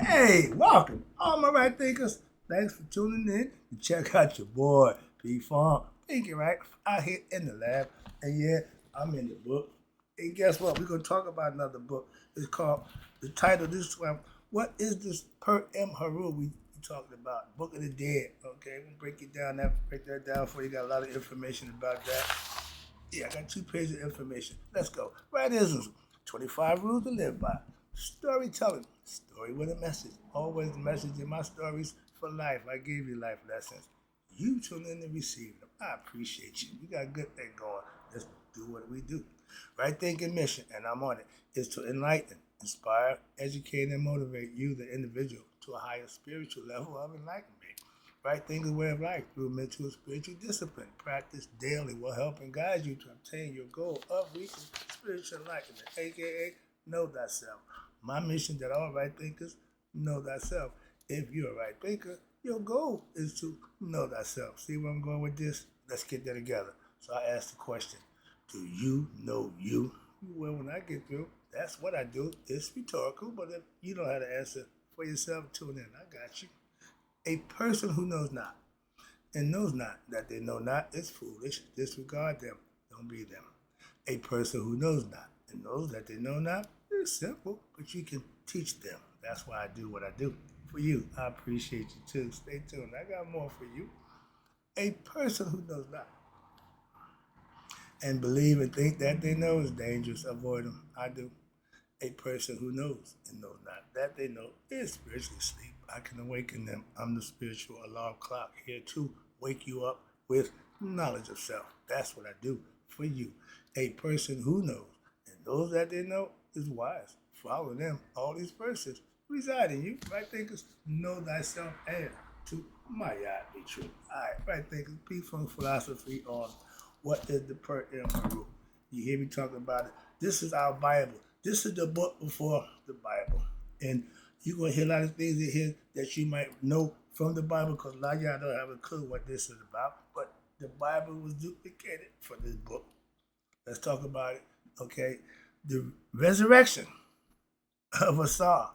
Hey, welcome, all my right thinkers. Thanks for tuning in to check out your boy, P Funk. Thinking right out here in the lab. And yeah, I'm in the book. And guess what? We're going to talk about another book. It's called, the title this one, What is this Pert Heru we talking about? Book of the Dead. Okay, we'll break that down for you. Got a lot of information about that. Yeah, I got 2 pages of information. Let's go. Rightism, 25 rules to live by. Storytelling, story with a message. Always a message in my stories for life. I gave you life lessons. You tune in and receive them. I appreciate you. We got a good thing going. Let's do what we do. Right thinking mission, and I'm on it, is to enlighten, inspire, educate, and motivate you, the individual, to a higher spiritual level of enlightenment. Right thinking way of life through mental and spiritual discipline. Practice daily will help and guide you to obtain your goal of reaching spiritual enlightenment, aka know thyself. My mission that all right thinkers know thyself. If you're a right thinker, your goal is to know thyself. See where I'm going with this? Let's get that together. So I asked the question, do you know you? Well, when I get through, that's what I do. It's rhetorical, but if you know how to answer for yourself, tune in. I got you. A person who knows not and knows not that they know not is foolish. Disregard them. Don't be them. A person who knows not and knows that they know not is simple, but you can teach them. That's why I do what I do. For you, I appreciate you too. Stay tuned. I got more for you. A person who knows not and believe and think that they know is dangerous. Avoid them. I do. A person who knows and knows not that they know is spiritually asleep. I can awaken them. I'm the spiritual alarm clock here to wake you up with knowledge of self. That's what I do for you. A person who knows and knows that they know is wise. Follow them. All these persons reside in you. Right thinkers, know thyself and to my God be true. All right, right thinkers, be from philosophy on what is the Pert Heru. You hear me talking about it. This is our Bible. This is the book before the Bible. And you're going to hear a lot of things in here that you might know from the Bible because a lot of y'all don't have a clue what this is about. But the Bible was duplicated for this book. Let's talk about it. Okay. The resurrection of Asar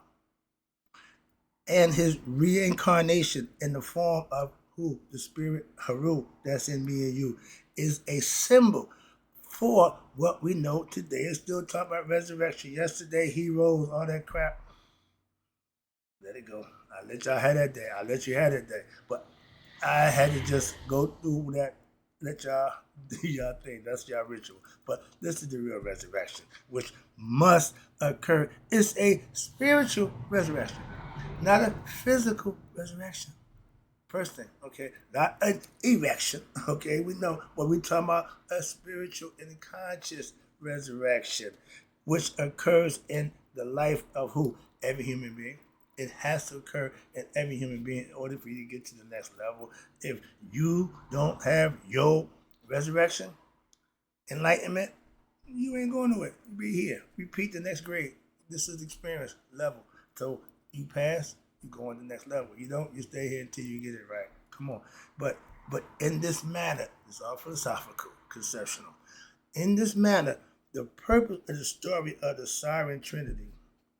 and his reincarnation in the form of who? The spirit Heru that's in me and you is a symbol for what we know today. It's still talking about resurrection. Yesterday he rose, all that crap. Let it go. I'll let y'all have that day. I'll let you have that day. But I had to just go through that, let y'all do y'all thing. That's y'all ritual. But this is the real resurrection, which must occur. It's a spiritual resurrection, not a physical resurrection. First thing, okay, not an erection, okay. We know what we're talking about, a spiritual and conscious resurrection, which occurs in the life of who? Every human being. It has to occur in every human being in order for you to get to the next level. If you don't have your resurrection, enlightenment, you ain't going nowhere. You be here. Repeat the next grade. This is the experience level. So you pass, you go on the next level. You don't, you stay here until you get it right. Come on. But in this manner, it's all philosophical, conceptual. In this manner, the purpose of the story of the Siren Trinity,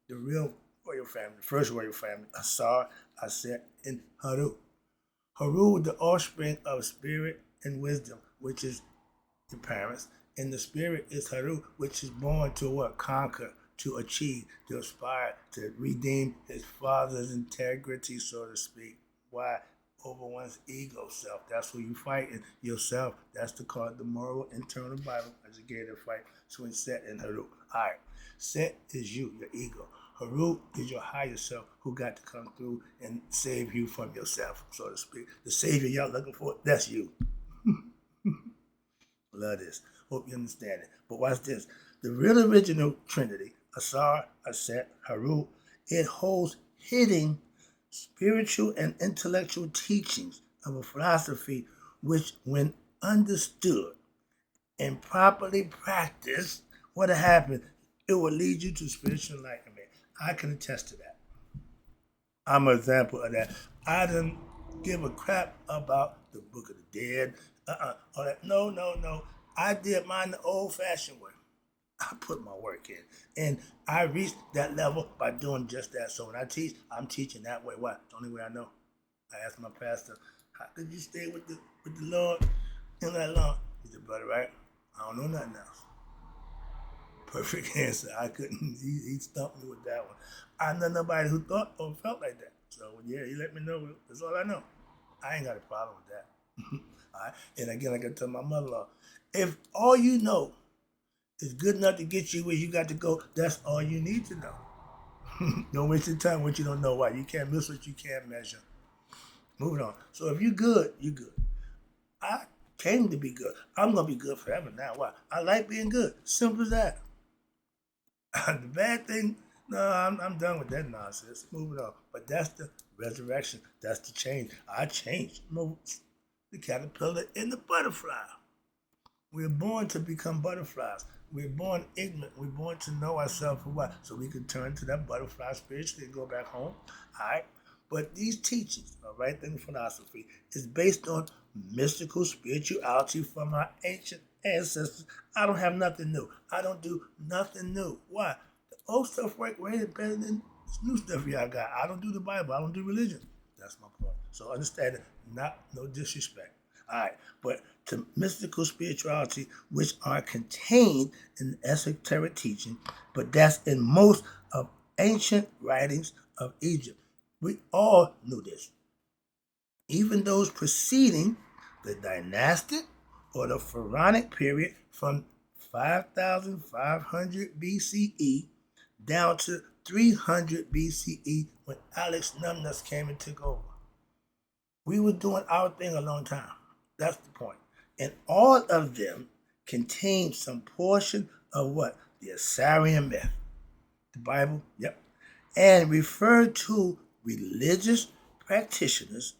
the real royal family, the first royal family, Asar, Aset, and Heru. Heru, the offspring of spirit and wisdom, which is the parents, and the spirit is Heru, which is born to what? Conquer, to achieve, to aspire, to redeem his father's integrity, so to speak. Why? Over one's ego self. That's who you fighting, yourself. That's the moral internal Bible educated fight between Set and Heru. All right, Set is you, your ego. Heru is your higher self who got to come through and save you from yourself, so to speak. The savior y'all looking for, that's you. Love this. Hope you understand it. But watch this. The real original Trinity, Asar, Aset, Heru, it holds hidden spiritual and intellectual teachings of a philosophy which, when understood and properly practiced, what happened? It will lead you to spiritual enlightenment. I can attest to that. I'm an example of that. I didn't give a crap about the Book of the Dead, all that. No. I did mine the old-fashioned way. I put my work in. And I reached that level by doing just that. So when I teach, I'm teaching that way. Why? The only way I know. I asked my pastor, how could you stay with the Lord in that long? He said, brother, right? I don't know nothing else. Perfect answer. I couldn't, he stumped me with that one. I know nobody who thought or felt like that. So yeah, he let me know. That's all I know. I ain't got a problem with that. All right? And again, like I tell my mother-in-law, if all you know is good enough to get you where you got to go, that's all you need to know. Don't waste your time what you don't know. Why? You can't miss what you can't measure. Moving on. So if you're good, you're good. I came to be good. I'm gonna be good forever now. Why? I like being good. Simple as that. The bad thing, no, I'm done with that nonsense. Moving on. But that's the resurrection. That's the change. I changed. The caterpillar and the butterfly. We're born to become butterflies. We're born ignorant. We're born to know ourselves for what? So we can turn to that butterfly spiritually and go back home. All right? But these teachings, all right, in philosophy, is based on mystical spirituality from our ancient ancestors. I don't have nothing new. I don't do nothing new. Why? The old stuff works way better than this new stuff y'all got. I don't do the Bible. I don't do religion. That's my point. So understand it. No disrespect. All right, but to mystical spirituality, which are contained in esoteric teaching, but that's in most of ancient writings of Egypt. We all knew this. Even those preceding the dynastic or the pharaonic period from 5,500 BCE down to 300 BCE when Alex Numnus came and took over. We were doing our thing a long time. That's the point. And all of them contain some portion of what? The Assyrian myth. The Bible, yep. And refer to religious practitioners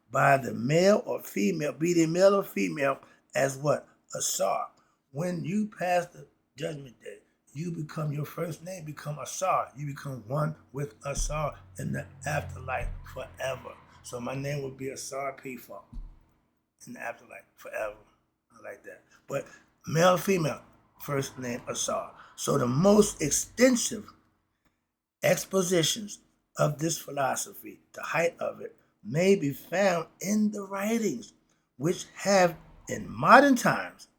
by the male or female, be they male or female, as what? Asar. When you pass the judgment day, you become, your first name become Asar. You become one with Asar in the afterlife forever. So my name would be Asar P-Funk in the afterlife forever. I like that. But male, female, first name Asar. So the most extensive expositions of this philosophy, the height of it, may be found in the writings, which have in modern times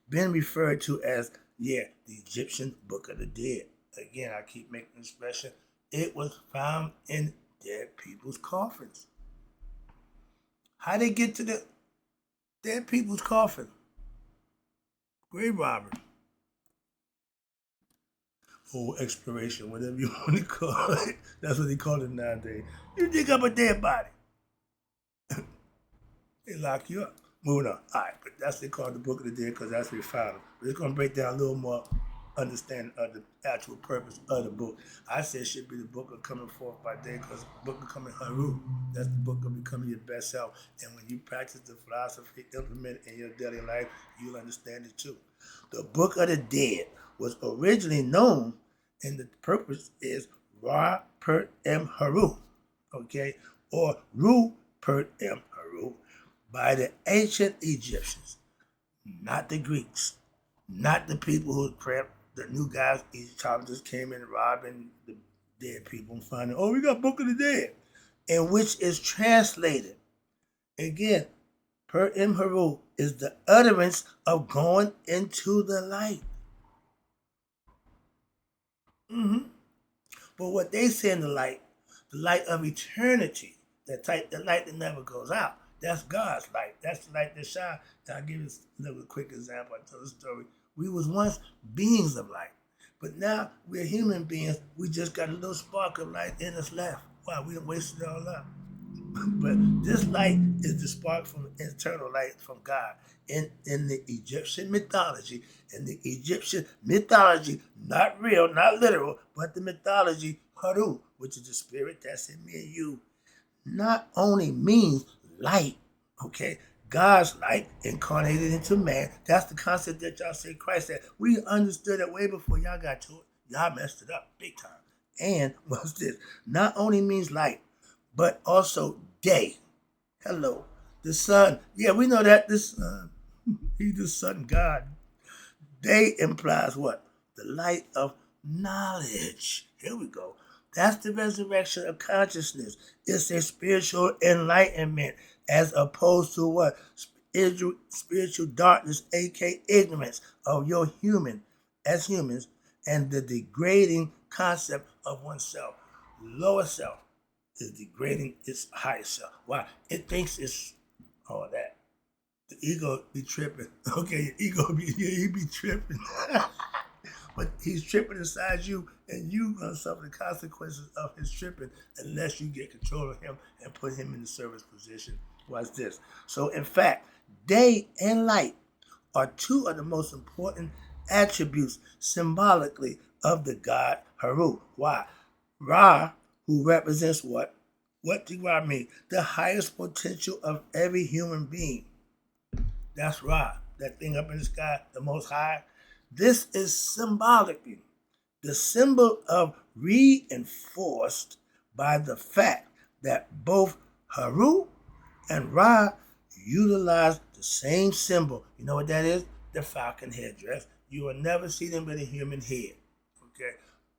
been referred to as, the Egyptian Book of the Dead. Again, I keep making the expression, it was found in dead people's coffins. How they get to the dead people's coffin? Grave robbery. Or exploration, whatever you want to call it. That's what they call it nowadays. You dig up a dead body. They lock you up. Moving on. All right, but that's what they call the Book of the Dead because that's where we found them. But it's going to break down a little more understanding of the actual purpose of the book. I say it should be the book of coming forth by day because the book of coming Heru. That's the book of becoming your best self. And when you practice the philosophy, implement it in your daily life, you'll understand it too. The Book of the Dead was originally known, and the purpose is Ra Pert M Heru, okay, or Ru Pert M Heru, by the ancient Egyptians, not the Greeks, not the people who the new guys, Egyptians came in robbing the dead people and finding, we got Book of the Dead, in which is translated. Again, Per M Heru is the utterance of going into the light. But what they say in the light of eternity, the light that never goes out, that's God's light. That's the light that shines. I'll give you a little quick example. I tell the story. We was once beings of light, but now we're human beings. We just got a little spark of light in us left. Wow, we done wasted it all up. But this light is the spark from eternal light from God. In the Egyptian mythology, not real, not literal, but the mythology, Heru, which is the spirit that's in me and you, not only means light, okay? God's light incarnated into man. That's the concept that y'all say Christ said. We understood it way before y'all got to it. Y'all messed it up big time. And what's this? Not only means light, but also day. Hello. The sun. Yeah, we know that. The sun. He's the sun God. Day implies what? the light of knowledge. Here we go. That's the resurrection of consciousness. It's a spiritual enlightenment as opposed to what? Spiritual darkness, aka ignorance of your human, as humans, and the degrading concept of oneself. Lower self is degrading its higher self. Why? It thinks it's all that. The ego be tripping. Okay, ego he be tripping. But he's tripping inside you, and you gonna suffer the consequences of his tripping unless you get control of him and put him in the service position. Watch this. So in fact, day and light are two of the most important attributes symbolically of the god Heru. Why? Ra, who represents what? What do Ra mean? The highest potential of every human being. That's Ra, that thing up in the sky, the most high. This is symbolically the symbol of reinforced by the fact that both Heru and Ra utilize the same symbol. You know what that is? The falcon headdress. You will never see them with a human head. Okay?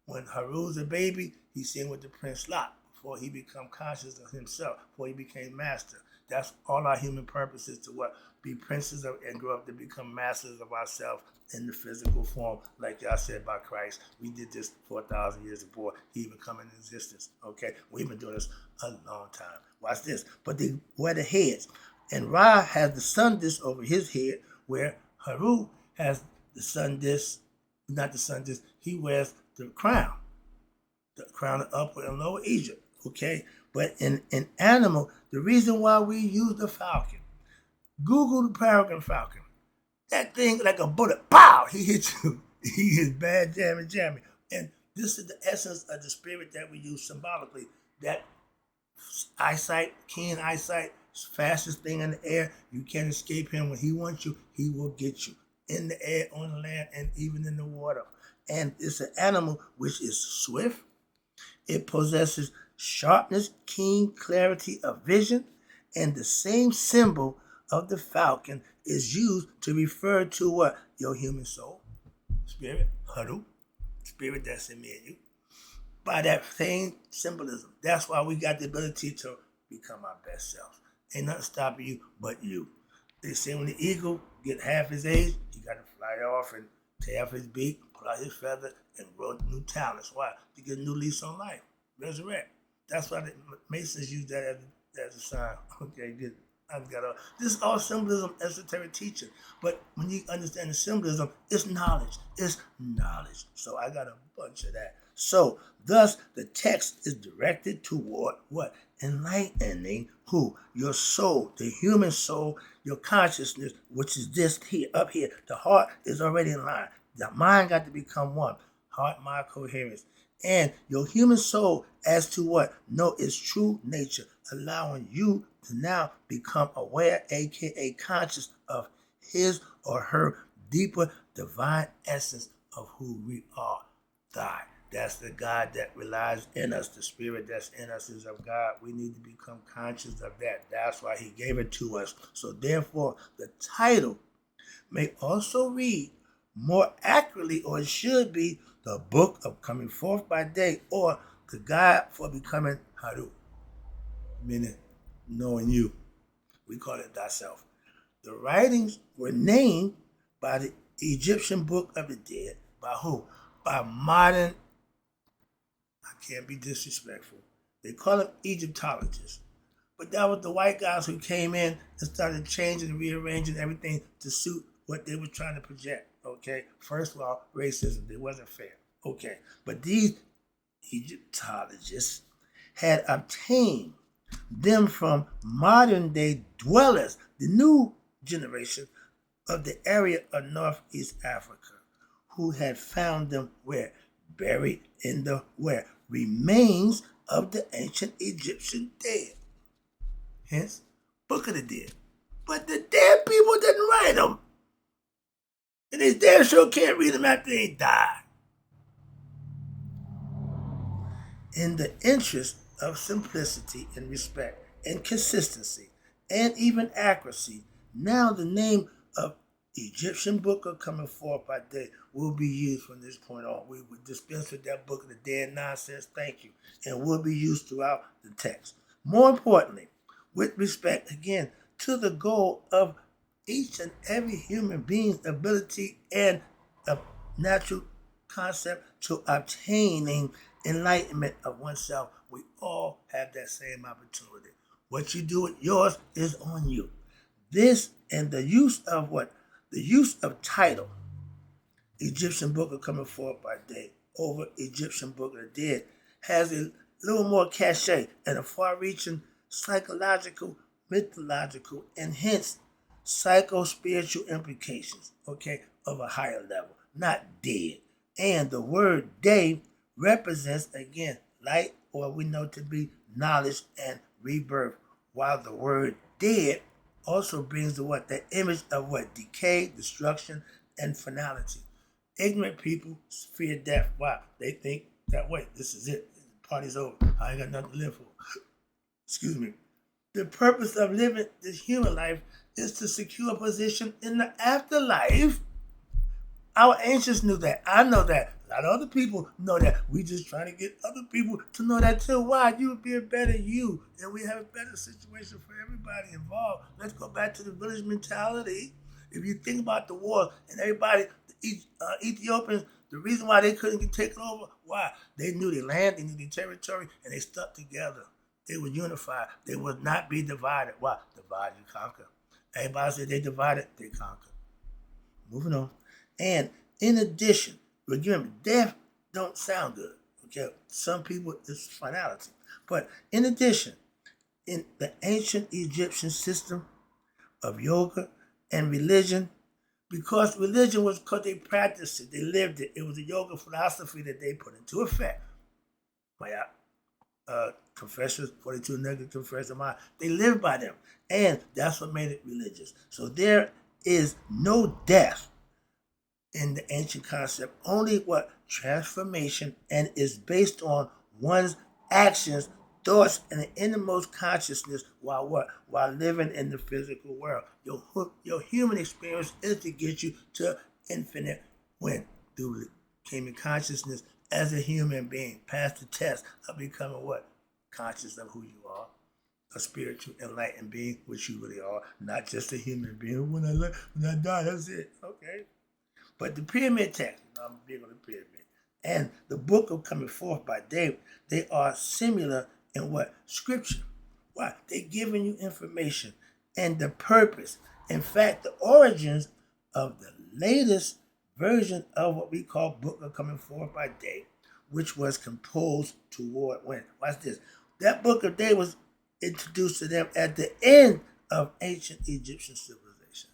When Heru's a baby, he's seen with the Prince Lot before he become conscious of himself, before he became master. That's all our human purpose is to what? Be princes of, and grow up to become masters of ourselves in the physical form, like y'all said about Christ. We did this 4,000 years before he even come into existence. Okay, we've been doing this a long time. Watch this. But they wear the heads, and Ra has the sun disk over his head, where Heru has the sun disk, not the sun disk. He wears the crown of Upper and Lower Egypt. Okay, but in animal, the reason why we use the falcon. Google the peregrine falcon. That thing like a bullet, pow, he hits you. He is bad jammy. And this is the essence of the spirit that we use symbolically. That eyesight, keen eyesight, fastest thing in the air. You can't escape him. When he wants you, he will get you. In the air, on the land, and even in the water. And it's an animal which is swift. It possesses sharpness, keen clarity of vision, and the same symbol of the falcon is used to refer to what? Your human soul, spirit, Heru, spirit that's in me and you. By that same symbolism. That's why we got the ability to become our best selves. Ain't nothing stopping you but you. They say when the eagle get half his age, he got to fly off and tear off his beak, pull out his feather, and grow new talents. Why? To get a new lease on life. Resurrect. That's why the Masons use that as a sign. Okay, good. This is all symbolism, esoteric teaching. But when you understand the symbolism, it's knowledge. It's knowledge. So I got a bunch of that. So, thus, the text is directed toward what? Enlightening who? Your soul, the human soul, your consciousness, which is this here, up here. The heart is already in line. The mind got to become one. Heart, mind, coherence. And your human soul as to what? Know its true nature, allowing you to now become aware, aka conscious of his or her deeper divine essence of who we are. God. That's the God that relies in us. The spirit that's in us is of God. We need to become conscious of that. That's why he gave it to us. So therefore, the title may also read more accurately, or it should be, the book of coming forth by day, or the guide for becoming Heru, meaning knowing you. We call it thyself. The writings were named by the Egyptian Book of the Dead. By who? By modern, I can't be disrespectful, they call them Egyptologists. But that was the white guys who came in and started changing and rearranging everything to suit what they were trying to project. Okay, first of all, racism, it wasn't fair. Okay, but these Egyptologists had obtained them from modern day dwellers, the new generation of the area of Northeast Africa, who had found them where? Buried in the where? Remains of the ancient Egyptian dead. Hence, Book of the Dead. But the dead people didn't write them. And they damn sure can't read them after they die. In the interest of simplicity and respect and consistency and even accuracy, now the name of Egyptian book of coming forth by day will be used from this point on. We will dispense with that book of the dead nonsense, thank you, and will be used throughout the text. More importantly, with respect, again, to the goal of each and every human being's ability and a natural concept to obtaining enlightenment of oneself, we all have that same opportunity. What you do with yours is on you. This and the use of what? The use of title, Egyptian Book of Coming Forth by Day, over Egyptian Book of the Dead, has a little more cachet and a far-reaching psychological, mythological, and hence psycho-spiritual implications, okay, of a higher level, not dead. And the word day represents, again, light, or we know to be knowledge and rebirth, while the word dead also brings the what? The image of what? Decay, destruction, and finality. Ignorant people fear death. Why? They think that way. This is it. The party's over. I ain't got nothing to live for. Excuse me. The purpose of living this human life is to secure a position in the afterlife. Our ancients knew that. I know that. A lot of other people know that. We just trying to get other people to know that too. Why? You would be a better you. And we have a better situation for everybody involved. Let's go back to the village mentality. If you think about the war and everybody, the Ethiopians, the reason why they couldn't get taken over, why? They knew their land, they knew their territory, and they stuck together. They were unified. They would not be divided. Why? Divide and conquer. Everybody said they divided, they conquered. Moving on. And in addition, remember, death don't sound good. Okay, some people it's finality. But in addition, in the ancient Egyptian system of yoga and religion, because religion was because they practiced it, they lived it. It was a yoga philosophy that they put into effect. My confessors, 42 negative confessors, they lived by them, and that's what made it religious. So there is no death in the ancient concept, only what? Transformation, and is based on one's actions, thoughts, and the innermost consciousness while what? While living in the physical world. Your human experience is to get you to infinite when? Through came in consciousness as a human being, pass the test of becoming what? Conscious of who you are. A spiritual enlightened being, which you really are, not just a human being. When I die, that's it. Okay. But the pyramid text, I'm big on the pyramid, and the book of coming forth by day, they are similar in what? Scripture. Why? They're giving you information and the purpose. In fact, the origins of the latest version of what we call book of coming forth by day, which was composed toward when? Watch this. That book of day was introduced to them at the end of ancient Egyptian civilization,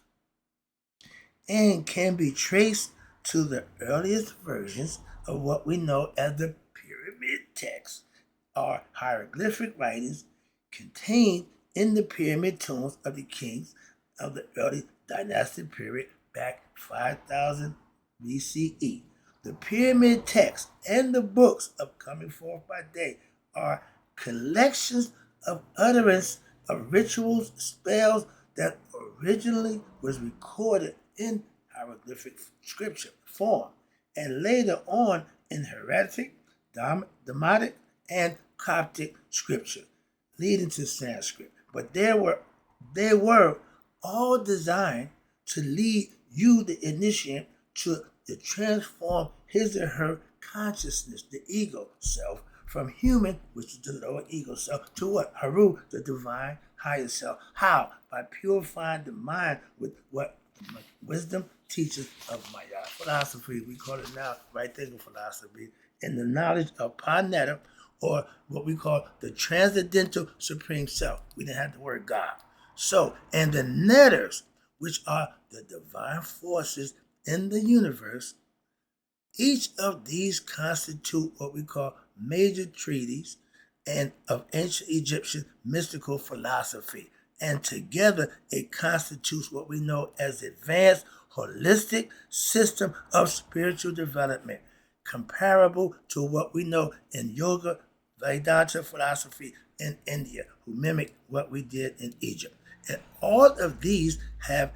and can be traced to the earliest versions of what we know as the pyramid texts, or hieroglyphic writings contained in the pyramid tombs of the kings of the early dynastic period back 5000 BCE. The pyramid texts and the books of coming forth by day are collections of utterance of rituals, spells that originally was recorded in hieroglyphic scripture form, and later on in Heretic, Demotic, and Coptic scripture, leading to Sanskrit. But they were all designed to lead you, the initiate, to transform his or her consciousness, the ego self, from human, which is the lower ego self, to what? Heru, the divine higher self. How? By purifying the mind with what? Wisdom teaches of Maya. Philosophy, we call it now right thinking philosophy, and the knowledge of Panetta, or what we call the transcendental supreme self. We didn't have the word God. So, and the netters, which are the divine forces in the universe, each of these constitute what we call major treatises and of ancient Egyptian mystical philosophy. And together it constitutes what we know as advanced holistic system of spiritual development, comparable to what we know in yoga, Vedanta philosophy in India, who mimic what we did in Egypt. And all of these have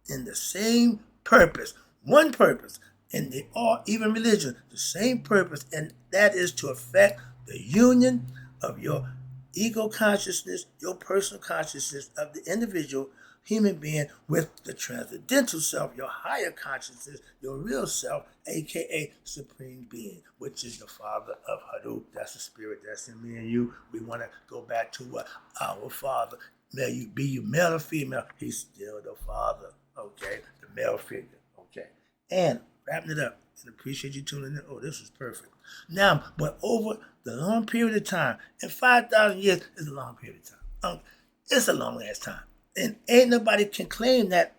in the same purpose, one purpose, and they all, even religion, the same purpose, and that is to affect the union of your ego consciousness, your personal consciousness of the individual human being with the transcendental self, your higher consciousness, your real self, aka Supreme Being, which is the Father of Heru. That's the spirit that's in me and you. We want to go back to what our Father, may you be you male or female, he's still the Father, okay? The male figure, okay? And wrapping it up, and appreciate you tuning in. Oh, this is perfect. Now, but over the long period of time, and 5,000 years is a long period of time. It's a long ass time. And ain't nobody can claim that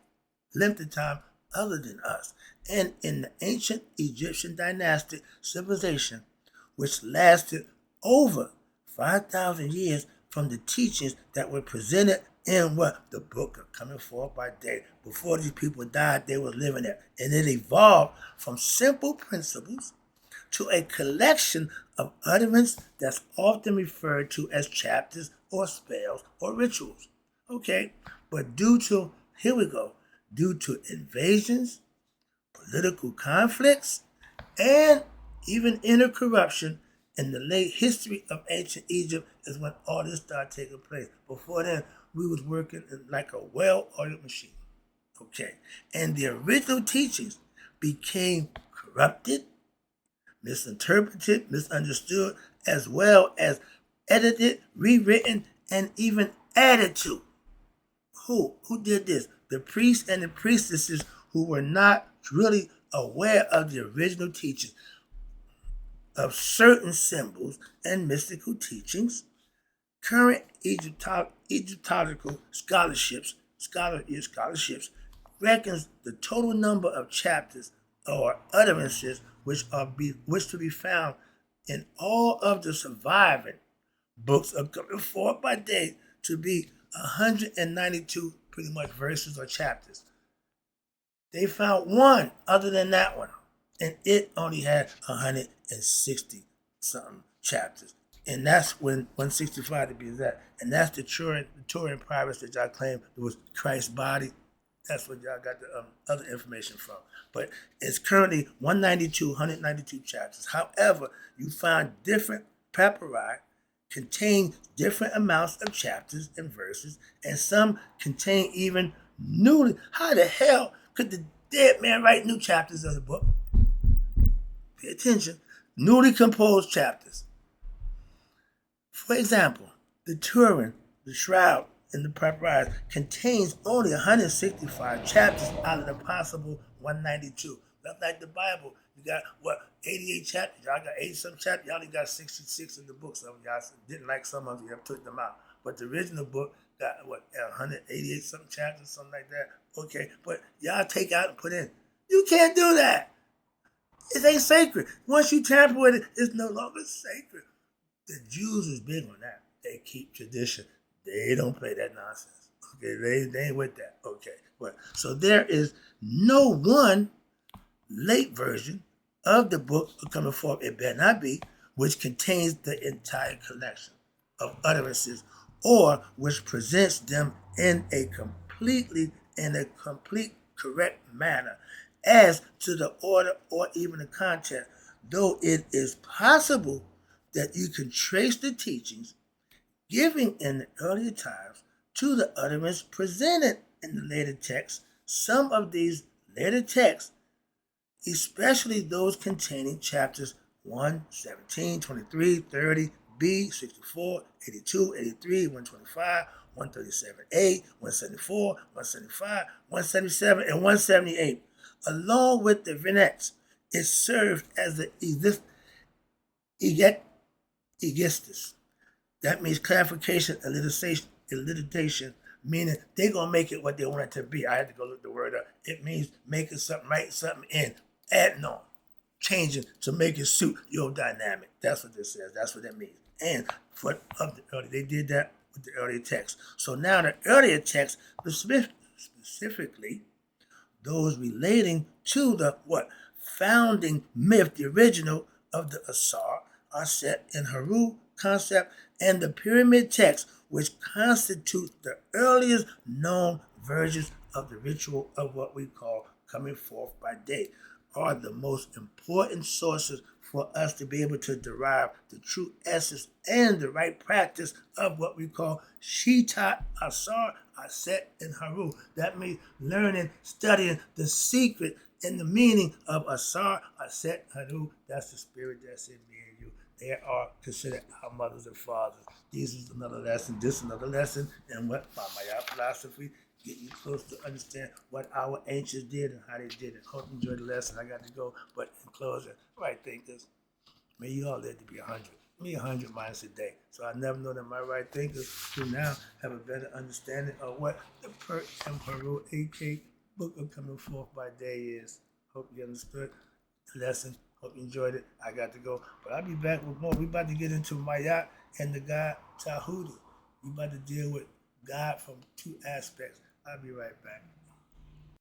length of time other than us. And in the ancient Egyptian dynastic civilization, which lasted over 5,000 years from the teachings that were presented in what? The book of Coming Forth by Day. Before these people died, they were living there. And it evolved from simple principles to a collection of utterance that's often referred to as chapters or spells or rituals. Okay, but due to invasions, political conflicts, and even inner corruption in the late history of ancient Egypt is when all this started taking place. Before then, we was working like a well-oiled machine. Okay, and the original teachings became corrupted, misinterpreted, misunderstood, as well as edited, rewritten, and even added to. Who did this? The priests and the priestesses who were not really aware of the original teachings of certain symbols and mystical teachings. Current Egyptological scholarships reckons the total number of chapters or utterances which to be found in all of the surviving books of Coming Forth by Day to be 192 pretty much verses or chapters. They found one other than that one, and it only had 160 something chapters. And that's when 165 to be exact. And that's the Turin Papyrus that y'all claim it was Christ's body. That's what y'all got the other information from. But it's currently 192 chapters. However, you find different papyri contain different amounts of chapters and verses, and some contain even newly. How the hell could the dead man write new chapters of the book? Pay attention. Newly composed chapters. For example, the Turin, the Shroud, and the Papyrus contains only 165 chapters out of the possible 192. That's like the Bible. You got, 88 chapters. Y'all got 80-some chapters. Y'all only got 66 in the book. Some of y'all didn't like some of them. You took them out. But the original book got, 188-some chapters, something like that. Okay, but y'all take out and put in. You can't do that. It ain't sacred. Once you tamper with it, it's no longer sacred. The Jews is big on that. They keep tradition. They don't play that nonsense. Okay, they ain't with that. Okay, but so there is no one late version of the book of Coming Forth, it better not be, which contains the entire collection of utterances, or which presents them in a complete correct manner as to the order or even the content, though it is possible that you can trace the teachings given in the earlier times to the utterance presented in the later texts. Some of these later texts, especially those containing chapters 1, 17, 23, 30, B, 64, 82, 83, 125, 137A, 174, 175, 177, and 178, along with the vignettes, it served as the egestis. That means clarification, elicitation, meaning they're going to make it what they want it to be. I had to go look the word up. It means making something, writing something in, adding on, changing to make it suit your dynamic. That's what this says. That's what that means. And they did that with the earlier text. So now the earlier text, specifically those relating to the founding myth, the original of the Asar, are set in Heru concept and the pyramid text, which constitute the earliest known versions of the ritual of what we call coming forth by day are the most important sources for us to be able to derive the true essence and the right practice of what we call Shitat, Asar, Aset, and Heru. That means learning, studying the secret and the meaning of Asar, Aset, Heru. That's the spirit that's in me and you. They are considered our mothers and fathers. This is another lesson. This is another lesson. And what Maya philosophy get you close to understand what our ancients did and how they did it. Hope you enjoyed the lesson. I got to go. But in closing, right thinkers, may you all live to be 100. Me 100 miles a day. So I never know that my right thinkers who now have a better understanding of what the Pert and Heru AK book of coming forth by day is. Hope you understood the lesson. Hope you enjoyed it. I got to go. But I'll be back with more. We about to get into Mayat and the God Tahuti. We about to deal with God from two aspects. I'll be right back.